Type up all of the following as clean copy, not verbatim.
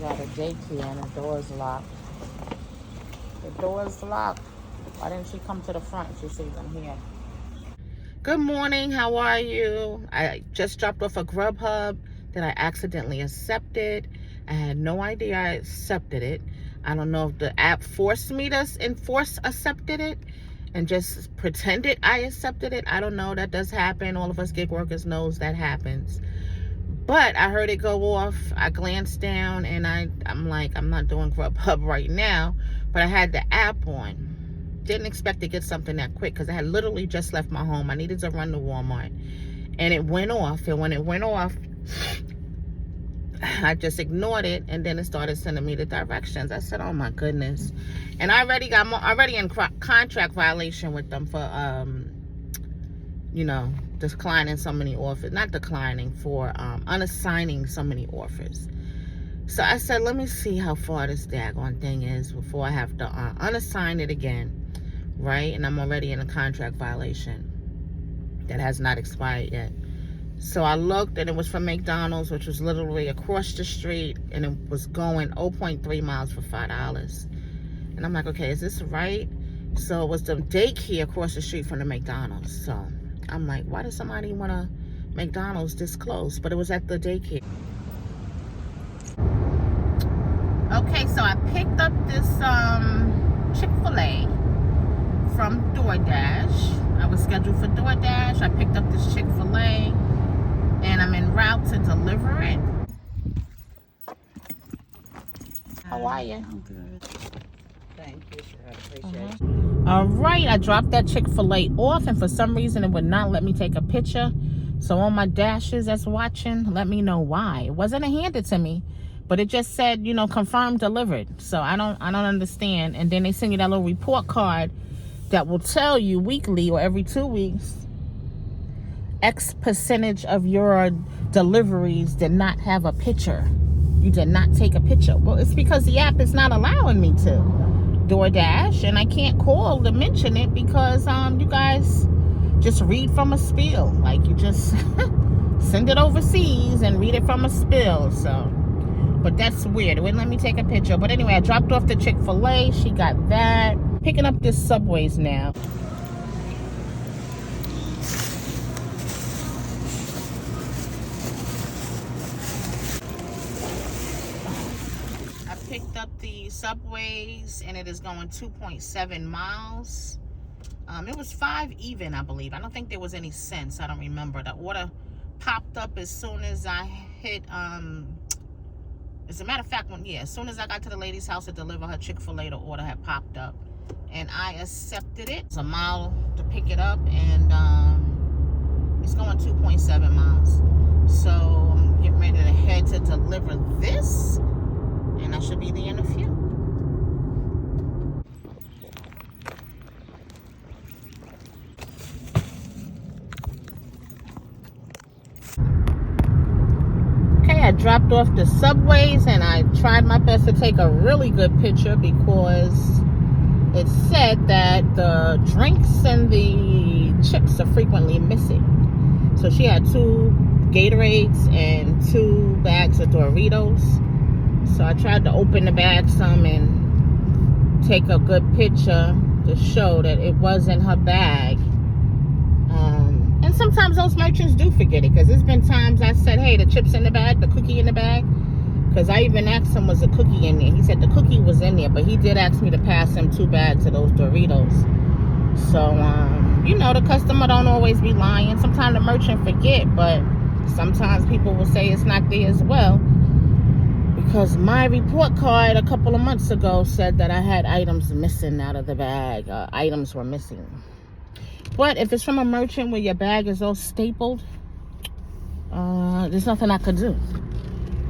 got a daycare and the door's locked. The door's locked. Why didn't she come to the front? She sees I'm here. Good morning. How are you? I just dropped off a Grubhub that I accidentally accepted. I had no idea I accepted it. I don't know if the app forced me to accepted it and just pretended I accepted it. I don't know. That does happen. All of us gig workers knows that happens. But I heard it go off. I glanced down and I'm like, I'm not doing Grubhub right now. But I had the app on. Didn't expect to get something that quick because I had literally just left my home. I needed to run to Walmart. And it went off. And when it went off, I just ignored it. And then it started sending me the directions. I said, oh my goodness. And I already in contract violation with them for, declining so many offers. Not declining, for unassigning so many offers. So I said, let me see how far this daggone thing is before I have to unassign it again. Right? And I'm already in a contract violation that has not expired yet. So I looked and it was from McDonald's, which was literally across the street, and it was going 0.3 miles for $5. And I'm like, okay, is this right? So it was the daycare across the street from the McDonald's. So I'm like, why does somebody want a McDonald's this close? But it was at the daycare. Okay, so I picked up this Chick-fil-A from DoorDash. I was scheduled for DoorDash. I picked up this Chick-fil-A and I'm en route to deliver it. How are you? I'm good. Thank you, sir. I appreciate it. All right, I dropped that Chick-fil-A off and for some reason it would not let me take a picture. So all my dashes that's watching, let me know why. It wasn't handed to me, but it just said, confirmed delivered. So I don't understand. And then they send you that little report card that will tell you weekly or every 2 weeks, X percentage of your deliveries did not have a picture. You did not take a picture. Well, it's because the app is not allowing me to. DoorDash, and I can't call to mention it because you guys just read from a spill. Like, you just send it overseas and read it from a spill. So, but that's weird. It wouldn't let me take a picture. But anyway, I dropped off the Chick-fil-A. She got that. Picking up this Subways now. I picked up the Subways and it is going 2.7 miles. It was 5 even, I believe. I don't think there was any cents. I don't remember. The order popped up as soon as I hit, as a matter of fact, as soon as I got to the lady's house to deliver her Chick-fil-A, the order had popped up. And I accepted it. It's a mile to pick it up, and it's going 2.7 miles. So I'm getting ready to head to deliver this, and I should be there in a few. Okay, I dropped off the Subways, and I tried my best to take a really good picture because it said that the drinks and the chips are frequently missing. So she had 2 Gatorades and 2 bags of Doritos. So I tried to open the bag some and take a good picture to show that it was in her bag. And sometimes those merchants do forget it, because there's been times I said, hey, the chips in the bag, the cookie in the bag. Because I even asked him, was a cookie in there? He said the cookie was in there, but he did ask me to pass him 2 bags of those Doritos. So, the customer don't always be lying. Sometimes the merchant forget, but sometimes people will say it's not there as well. Because my report card a couple of months ago said that I had items missing out of the bag. Items were missing. But if it's from a merchant where your bag is all stapled, there's nothing I could do.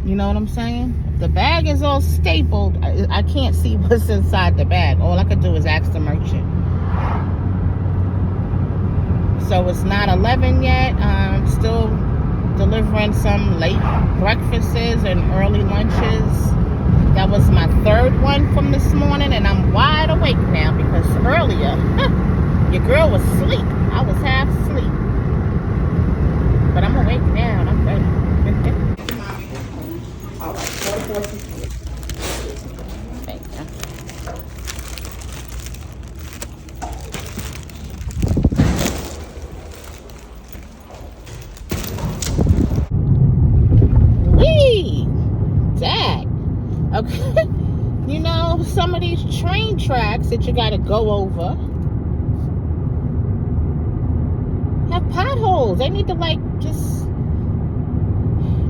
You know what I'm saying? If the bag is all stapled, I can't see what's inside the bag. All I could do is ask the merchant. So it's not 11 yet. I'm still delivering some late breakfasts and early lunches. That was my 3rd one from this morning, and I'm wide awake now because earlier, your girl was asleep. I was half asleep. But I'm awake now and I'm ready. All right, that you gotta go over have potholes. They need to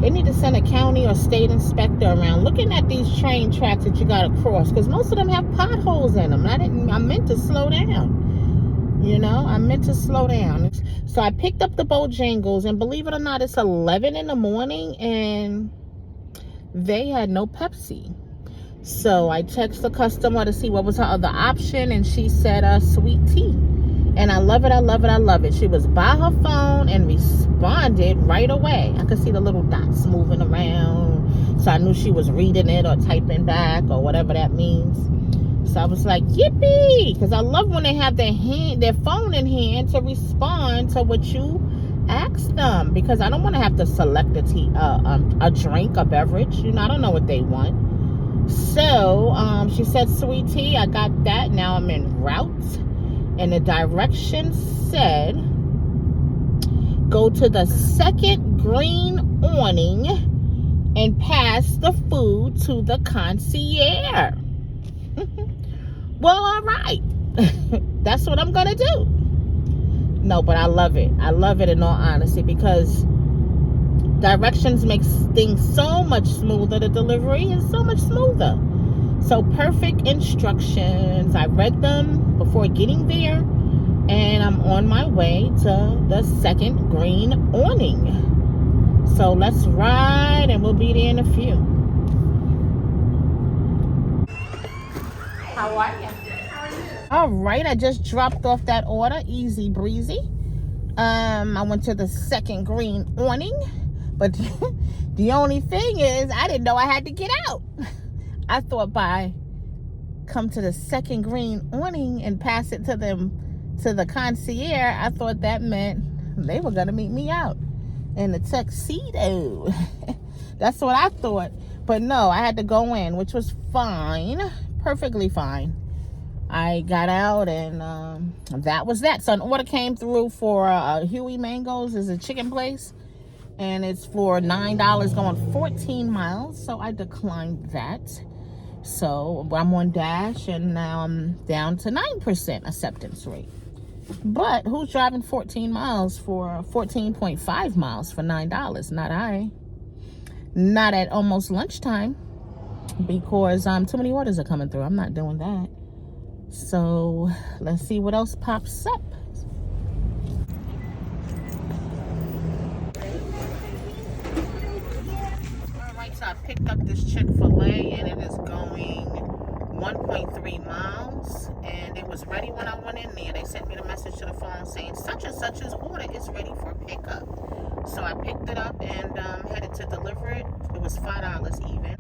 they need to send a county or state inspector around looking at these train tracks that you gotta cross, because most of them have potholes in them. I meant to slow down. I meant to slow down. So I picked up the Bojangles, and believe it or not, it's 11 in the morning, and they had no Pepsi. So I texted the customer to see what was her other option, and she said sweet tea. And I love it, I love it, I love it. She was by her phone and responded right away. I could see the little dots moving around, so I knew she was reading it or typing back or whatever that means. So I was like, yippee! Because I love when they have their phone in hand to respond to what you ask them. Because I don't want to have to select a drink, a beverage. I don't know what they want. So she said sweet tea. I got that. Now I'm en route. And the directions said, go to the second green awning and pass the food to the concierge. Well, all right. That's what I'm gonna do. No, but I love it. I love it, in all honesty, because directions makes things so much smoother. The delivery is so much smoother. So perfect instructions. I read them before getting there, and I'm on my way to the second green awning. So let's ride, and we'll be there in a few. How are you? All right, I just dropped off that order, easy breezy. I went to the second green awning, but the only thing is I didn't know I had to get out. I thought by come to the second green awning and pass it to the concierge, I thought that meant they were gonna meet me out in a tuxedo. That's what I thought. But no, I had to go in, which was fine, perfectly fine. I got out, and that was that. So an order came through for Huey Mango's, is a chicken place, and it's for $9 going 14 miles. So I declined that. So I'm on Dash, and now I'm down to 9% acceptance rate. But who's driving 14 miles for 14.5 miles for $9? Not I. Not at almost lunchtime, because too many orders are coming through. I'm not doing that. So let's see what else pops up. All right, so I picked up this Chick-fil-A, and it is going 1.3 miles, and it was ready when I went in there. They sent me the message to the phone saying such and such's order is ready for pickup. So I picked it up and headed to deliver it. It was $5 even.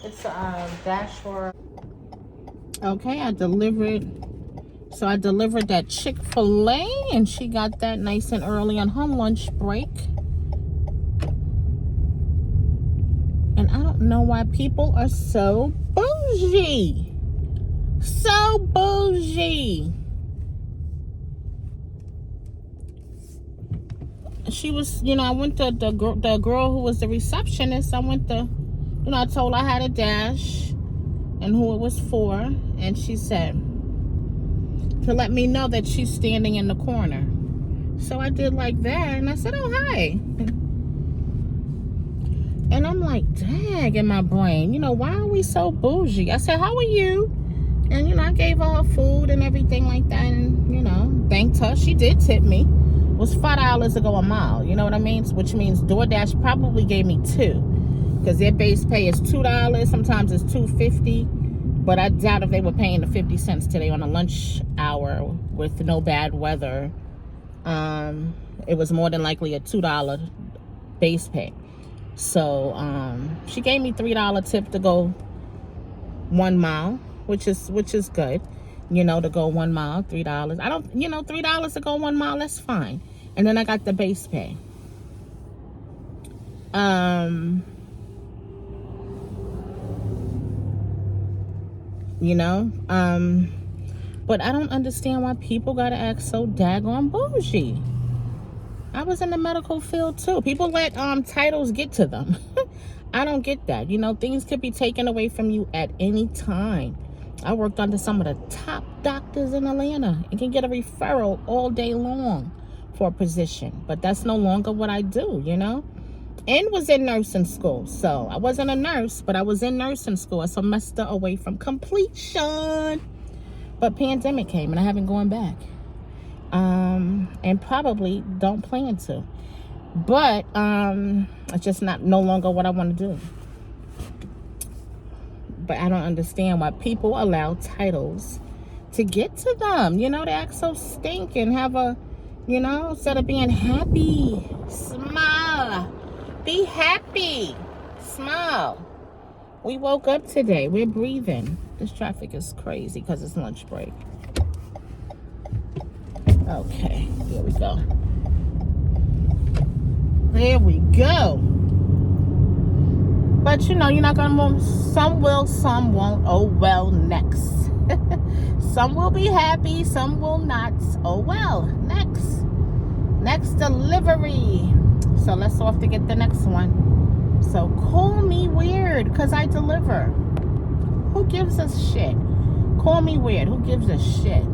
It's dash for. Okay, I delivered that Chick-fil-A, and she got that nice and early on her lunch break. And I don't know why people are so bougie. So bougie. She was, I went to the girl who was the receptionist. I told her I had a Dash and who it was for, and she said to let me know that she's standing in the corner. So I did like that, and I said, oh, hi. And I'm like, dang, in my brain, why are we so bougie? I said, how are you? And, I gave her her food and everything like that, and, thanked her. She did tip me. It was $5 to go a mile, you know what I mean? Which means DoorDash probably gave me $2. Because their base pay is $2. Sometimes it's $2.50. But I doubt if they were paying the 50 cents today on a lunch hour with no bad weather. It was more than likely a $2 base pay. So she gave me $3 tip to go 1 mile, which is good. To go 1 mile, $3. I don't, $3 to go 1 mile, that's fine. And then I got the base pay. you know. But I don't understand why people gotta act so daggone bougie. I was in the medical field too. People let titles get to them. I don't get that. You know, things could be taken away from you at any time. I worked under some of the top doctors in Atlanta and can get a referral all day long for a position. But that's no longer what I do, you know. And was in nursing school. So I wasn't a nurse, but I was in nursing school, a semester away from completion. But pandemic came and I haven't gone back. And probably don't plan to. But it's just no longer what I want to do. But I don't understand why people allow titles to get to them. You know, they act so stink and have a, you know, instead of being happy, smile. Be happy. Smile. We woke up today. We're breathing. This traffic is crazy because it's lunch break. Okay, here we go. There we go. But you know, you're not gonna move. Some will, some won't. Oh well, next. Some will be happy, some will not. Oh well, next. Next delivery. So let's off to get the next one. So call me weird because I deliver. Who gives a shit? Call me weird. Who gives a shit?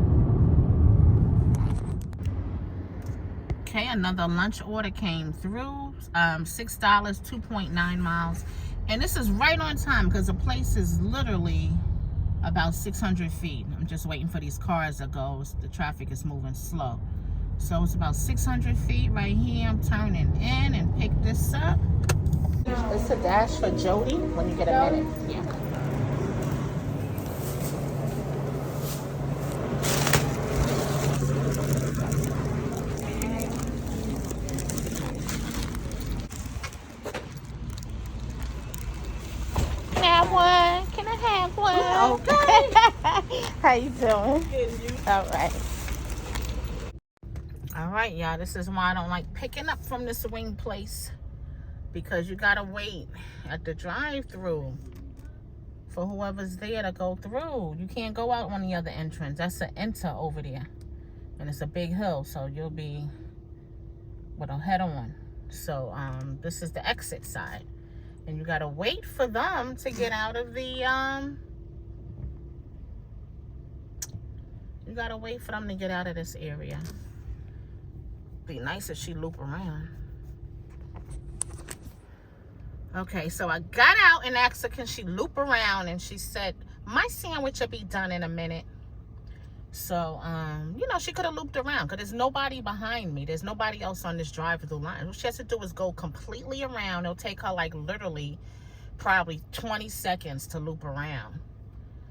Okay, another lunch order came through. $6, 2.9 miles. And this is right on time because the place is literally about 600 feet. I'm just waiting for these cars to go. The traffic is moving slow. So it's about 600 feet right here. I'm turning in and pick this up. It's a dash for Jody when you get a minute. Yeah. Have one? Can I have one? Okay. How you doing? Good, you? All right. All right, y'all. This is why I don't like picking up from this wing place. Because you gotta wait at the drive-through for whoever's there to go through. You can't go out on the other entrance. That's an enter over there. And it's a big hill, so you'll be with a head on. So this is the exit side. And you gotta wait for them to get out of the you gotta wait for them to get out of this area. Be nice if she loop around. Okay, so I got out and asked her, can she loop around? And she said, my sandwich will be done in a minute. So, you know, she could have looped around because there's nobody behind me. There's nobody else on this drive-through line. What she has to do is go completely around. It'll take her, like, literally probably 20 seconds to loop around.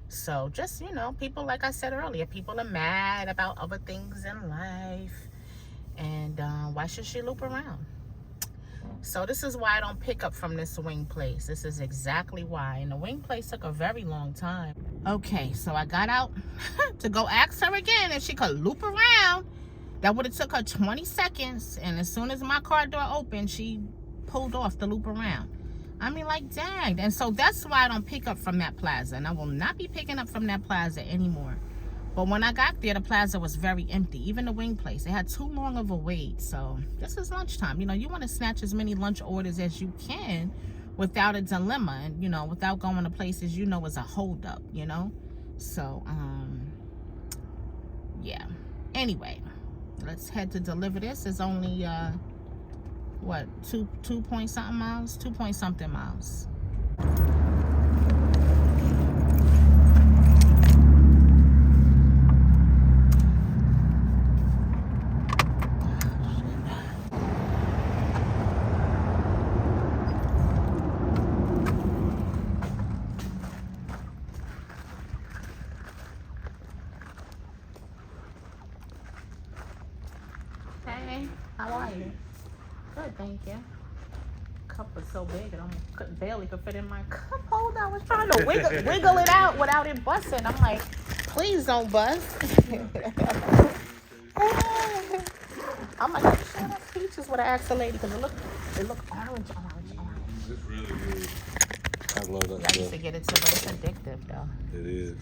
So, just, you know, people, like I said earlier, people are mad about other things in life. And why should she loop around? So this is why I don't pick up from this wing place. This is exactly why. And the wing place took a very long time. Okay, so I got out to go ask her again if she could loop around. That would have took her 20 seconds. And as soon as my car door opened, she pulled off to loop around. I mean, like, dang. And so that's why I don't pick up from that plaza. And I will not be picking up from that plaza anymore. But when I got there, the plaza was very empty. Even the wing place, it had too long of a wait. So this is lunchtime. You know, you want to snatch as many lunch orders as you can without a dilemma. And, you know, without going to places you know is a holdup, you know. So, yeah. Anyway, let's head to deliver this. It's only, what, 2 point something miles? 2 point something miles. Hey, how are you? Good, thank you. Cup was so big it almost barely could fit in my cup holder. I was trying to wiggle it out without it busting. I'm like, please don't bust. I'm like, shut up, peaches. What I asked the lady because it looked orange. It's really good. I love that I used to get it too, but it's addictive though. It is.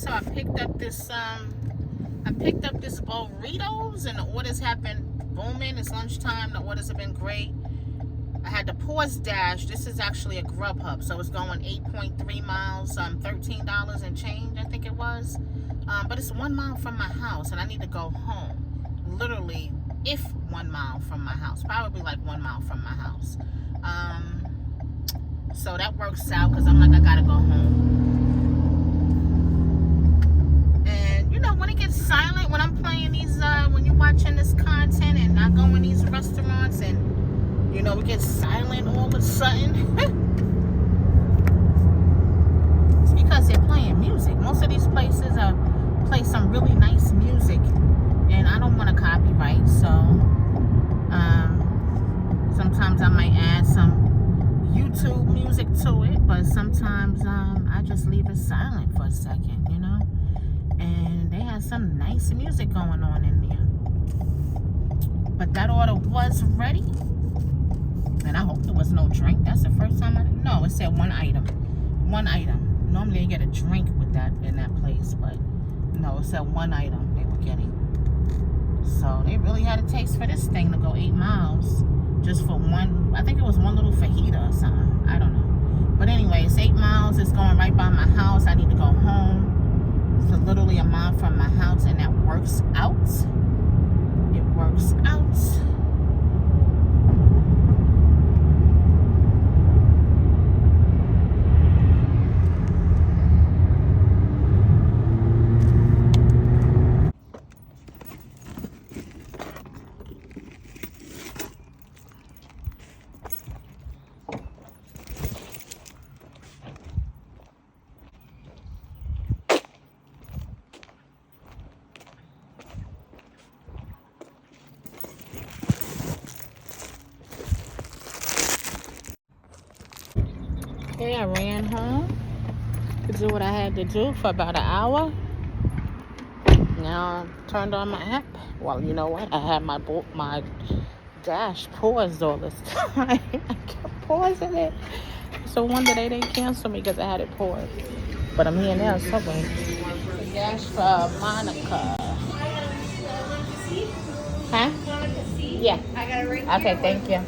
so I picked up this burritos, and the orders have been booming. It's lunchtime. The orders have been great. I had to pause Dash. This is actually a Grubhub, so it's going 8.3 miles, $13 and change, I think it was. But it's 1 mile from my house, and I need to go home. Literally, if 1 mile from my house, probably like 1 mile from my house. So that works out because I'm like, I gotta go home. And you know, when it gets silent, when I'm playing these, when you're watching this content and I go in these restaurants and you know, it gets silent all of a sudden. It's because they're playing music. Most of these places play some really nice music, and I don't want to copyright, so sometimes I might add some YouTube music to it, but sometimes I just leave it silent for a second, you know. And they have some nice music going on in there. But that order was ready. And I hope there was no drink. That's the first time no, it said one item. One item. Normally they get a drink with that in that place, but no, it said one item they were getting. So they really had a taste for this thing to go 8 miles just for one. I think it was one little fajita or something. I don't know. But anyway, it's 8 miles. It's going right by my house. I need to go home. It's literally a mile from my house, and that works out. It works out. Okay, I ran home to do what I had to do for about an hour. Now I turned on my app. Well, you know what? I had my Dash paused all this time. I kept pausing it. So one day they didn't cancel me because I had it paused. But I'm here now, Subway. Dash for Monica. Huh? Yeah. I got it right here. Okay, thank you.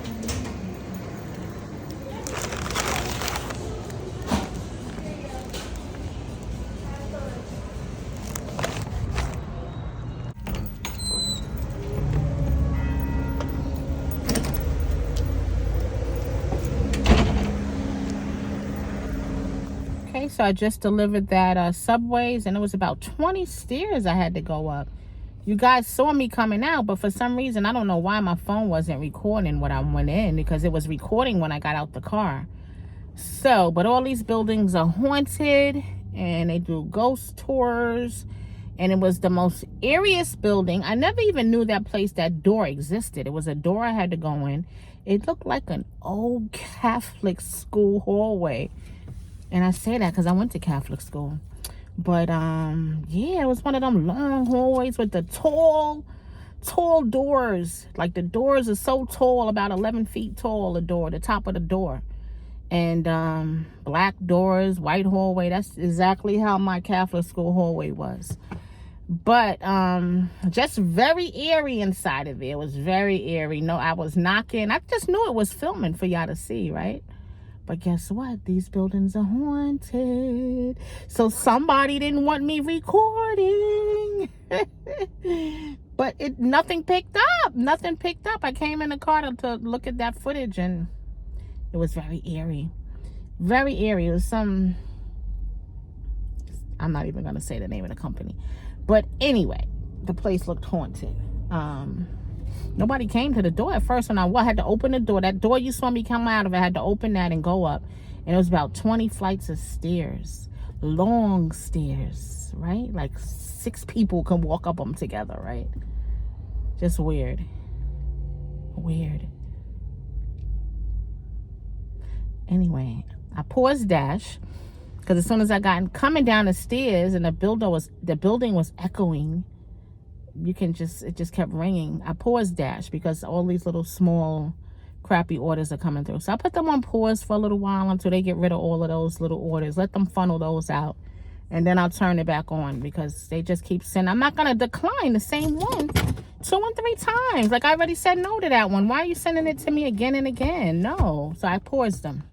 Okay, so I just delivered that Subways, and it was about 20 stairs I had to go up. You guys saw me coming out, but for some reason, I don't know why my phone wasn't recording when I went in, because it was recording when I got out the car. So, but all these buildings are haunted, and they do ghost tours, and it was the most eeriest building. I never even knew that place, that door existed. It was a door I had to go in. It looked like an old Catholic school hallway. And I say that because I went to Catholic school. But, yeah, it was one of them long hallways with the tall doors. Like, the doors are so tall, about 11 feet tall, the top of the door. And, black doors, white hallway. That's exactly how my Catholic school hallway was. But, just very eerie inside of it. It was very eerie. No, I was knocking. I just knew it was filming for y'all to see, right? But guess what? These buildings are haunted. So somebody didn't want me recording. But nothing picked up. Nothing picked up. I came in the car to look at that footage, and it was very eerie. Very eerie. It was some... I'm not even going to say the name of the company. But anyway, the place looked haunted. Nobody came to the door at first, and I had to open the door. That door you saw me come out of, I had to open that and go up. And it was about 20 flights of stairs. Long stairs, right? Like 6 people can walk up them together, right? Just weird. Weird. Anyway, I paused Dash because as soon as I got coming down the stairs and the building was echoing, it just kept ringing. I paused Dash because all these little small crappy orders are coming through. So I put them on pause for a little while until they get rid of all of those little orders. Let them funnel those out. And then I'll turn it back on because they just keep sending. I'm not going to decline the same one 2 and 3 times. Like I already said no to that one. Why are you sending it to me again and again? No. So I paused them.